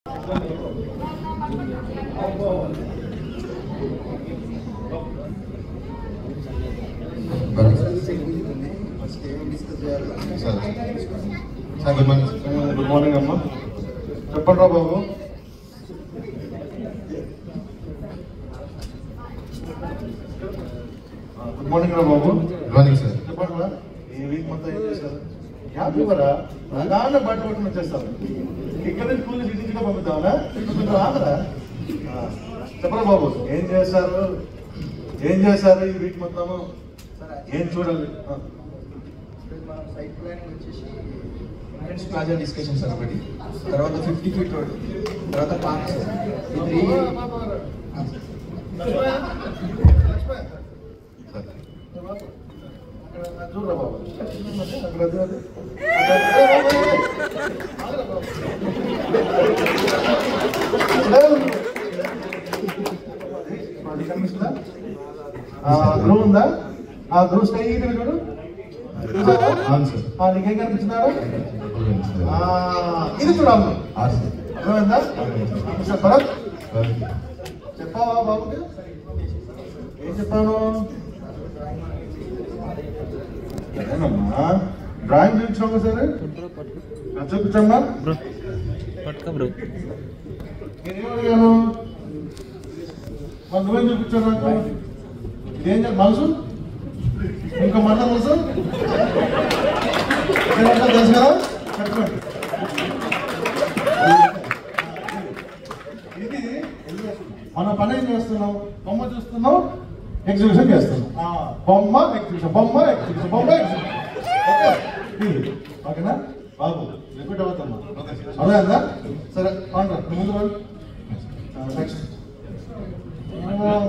Good morning అమ్మా. చెప్పండి రా బాబు. గుడ్ మార్నింగ్ రా బాబు. Good morning sir. చెప్పండి రా, ఈ వీక్ మొత్తం ఏం చేశారు? యాప్ ఇవ్వరా? నాన్న బట్టి పట్టుకుని వచ్చేస్తాను. ఇక్కడ నుంచి స్కూల్ నుంచి ఇంటికి పంపిద్దామనా? రాదరా? చెప్పరా బాబు, ఏం చేశారు ఈ వీక్ మొత్తము? ఏం చూడాలి? సైట్ ప్లానింగ్ వచ్చేసి ఫ్రెండ్స్ ప్లాజా డిస్కషన్ సార్ ఒకటి, తర్వాత 50 ఫీట్ రోడ్, తర్వాత పార్క్ సార్. ఈ 3 చూడరా బాబు. కనిపిస్తుందా? గ్రూవ్ ఉందా? ఆ గ్రూవ్ స్ట్రైట్ చూడు. నీకేం కనిపిస్తున్నాడు? ఇది చూడాలి. అర్థమైందా? భరత్ చెప్పావా బాబుకి? ఏం చెప్పాను? ఏమమ్మా డ్రాయింగ్ చూపించాము సరే, చూపించమ్మా. నేనేం అడిగాను? మరి నువ్వేం చూపించావు నాకు? ఇదేం మనసు ఇంకా మన తెలుసు తెలుసు కదా? కట్టుకోండి. ఇది మన పని ఏం చేస్తున్నాం? బొమ్మ చూస్తున్నాం, ఎగ్జిబిషన్ చేస్తున్నాం. బొమ్మ ఎగ్జిబిషన్, బొమ్మ ఎగ్జిబిషన్, బొమ్మ ఎగ్జిబిషన్. ఓకేనా బాబు? రిపీట్ అవుతామ్మా. అదేందా? సరే పండ్రా ముందు రండి. నెక్స్ట్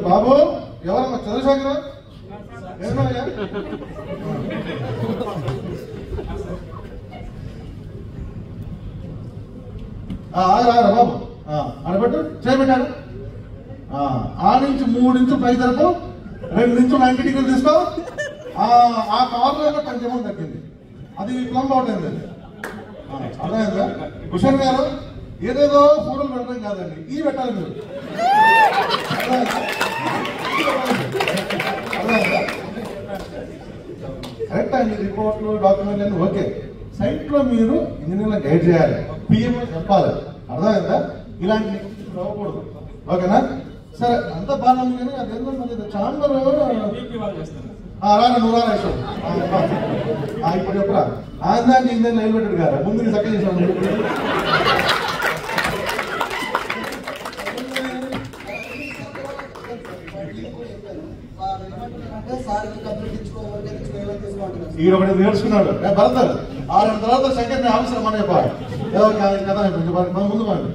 బాబు ఎవరమ్మా? చంద్రశేఖర ఏమయ్యా? ఆగరా బాబు, అడబెట్టు చేయబెట్టాడు. ఆ నుంచి 3 ఇంచు పై తరపు, 2 ఇంచు 90 డిగ్రీలు తీసుకో. ఆ కార్లో కొంచెం తగ్గింది, అది ప్లంబ్ అవుట్ అయింది. అర్థమైందా? కుషన్ గారు ఏదేదో ఫోటోలు పెట్టడం కాదండి, ఈ పెట్టాలి మీరు. కరెక్ట్ అండి, రిపోర్ట్లు డాక్యుమెంట్లు అన్నీ ఓకే. సైట్ లో మీరు ఇంజనీర్లను గైడ్ చేయాలి, పిఎం చెప్పాలి. అర్థమైందా? ఇలాంటి రావకూడదు. ఓకేనా? సరే అంతా బాగా ఉంది కానీ అదేందో మళ్ళీ చాంబర్ రానా నువ్వు రానా ఇప్పుడు చెప్పరా? ఆందాన్ని ఇంజనీర్ నిలబెట్టాడు కదా, ముందు చక్కగా చేసాను. ఈయన ఒకటి నేర్చుకున్నాడు భరత్. 6 తర్వాత సెకండ్ అవసరం అనే కదా ముందు పండి.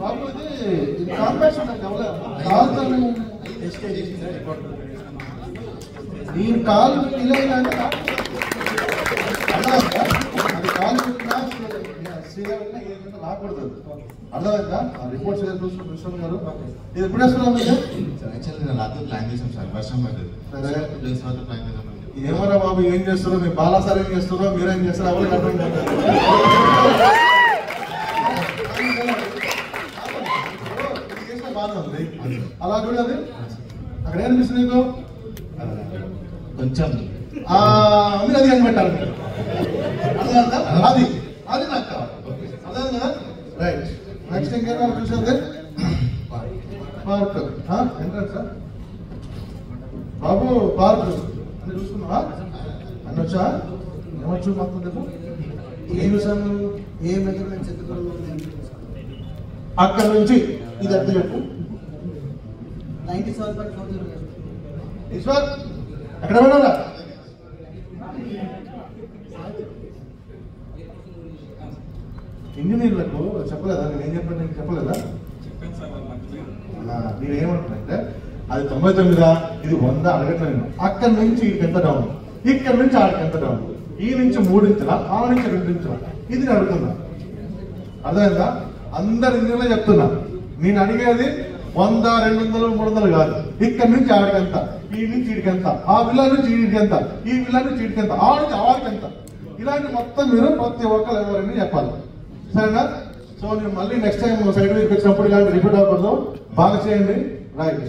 బాబు ఇది కాంపిటీషన్ ఈ కాలు ఇలా రాకూడదు. అర్థమైందా? రిపోర్ట్స్ చూసుకుని గారు ఇది ఎప్పుడు వేస్తున్నాం? ఏమరా బాబు ఏం చేస్తారో? మీ బాలాసార్ ఏం చేస్తారో, మీరేం చేస్తారో ఎవరికి అర్థం కాదు. బాగా ఉంది అలా కూడా. అది అక్కడ ఏమనిపిస్తుంది నీకు? కొంచెం మీరు అది కనిపెట్టాలి. అర్థమైందా? అది అది నాకు కావాలి. అర్థమైంది కదా? రైట్. నెక్స్ట్ ఇంకేమో చూసేది పార్క్ ఎంట్రన్స్ బాబు. పార్క్ అని చూసుకున్నావా? అని వచ్చా ఏమొచ్చు మొత్తం తెలుసు. ఏం చూసాను? ఏ మెజర్మెంట్స్ అక్కడ నుంచి ఇది అర్థం చెప్పు. 97.40 ఈశ్వర్ ఎక్కడ ఉన్నారా? ఇంజనీర్లకు చెప్పలేదా? నేను ఏం చెప్పాను? నీకు చెప్పలేదా? మీరు ఏమంటున్నారంటే అది 99, ఇది 100 అడగట్లేదు. అక్కడి నుంచి ఇక్కడికి ఎంత డౌన్, ఇక్కడ నుంచి ఆడికి ఎంత డౌన్. ఈ నుంచి 3 ఇంచుల, ఆ నుంచి 2 ఇంచుల, ఇది నేను అడుగుతున్నా. అర్థమైందా? అందరు ఇంజనీర్లే చెప్తున్నా. నేను అడిగేది 100, 200, 300 కాదు. ఇక్కడ నుంచి ఆడికెంత, ఈ నుంచి ఇడికెంత, ఆ విలా నుంచి ఈడికెంత, ఈ విలా నుంచి ఈడికెంత, ఆ నుంచి ఆడికెంత, ఇలాంటి మొత్తం మీరు ప్రతి ఒక్కరు ఎవరైనా చెప్పాలి. సరేనా? సో నేను మళ్ళీ నెక్స్ట్ టైం సైడ్ వీక్ వచ్చినప్పుడు ఇలాంటి రిపీట్ అవ్వకూడదు. బాగా చేయండి. రైట్.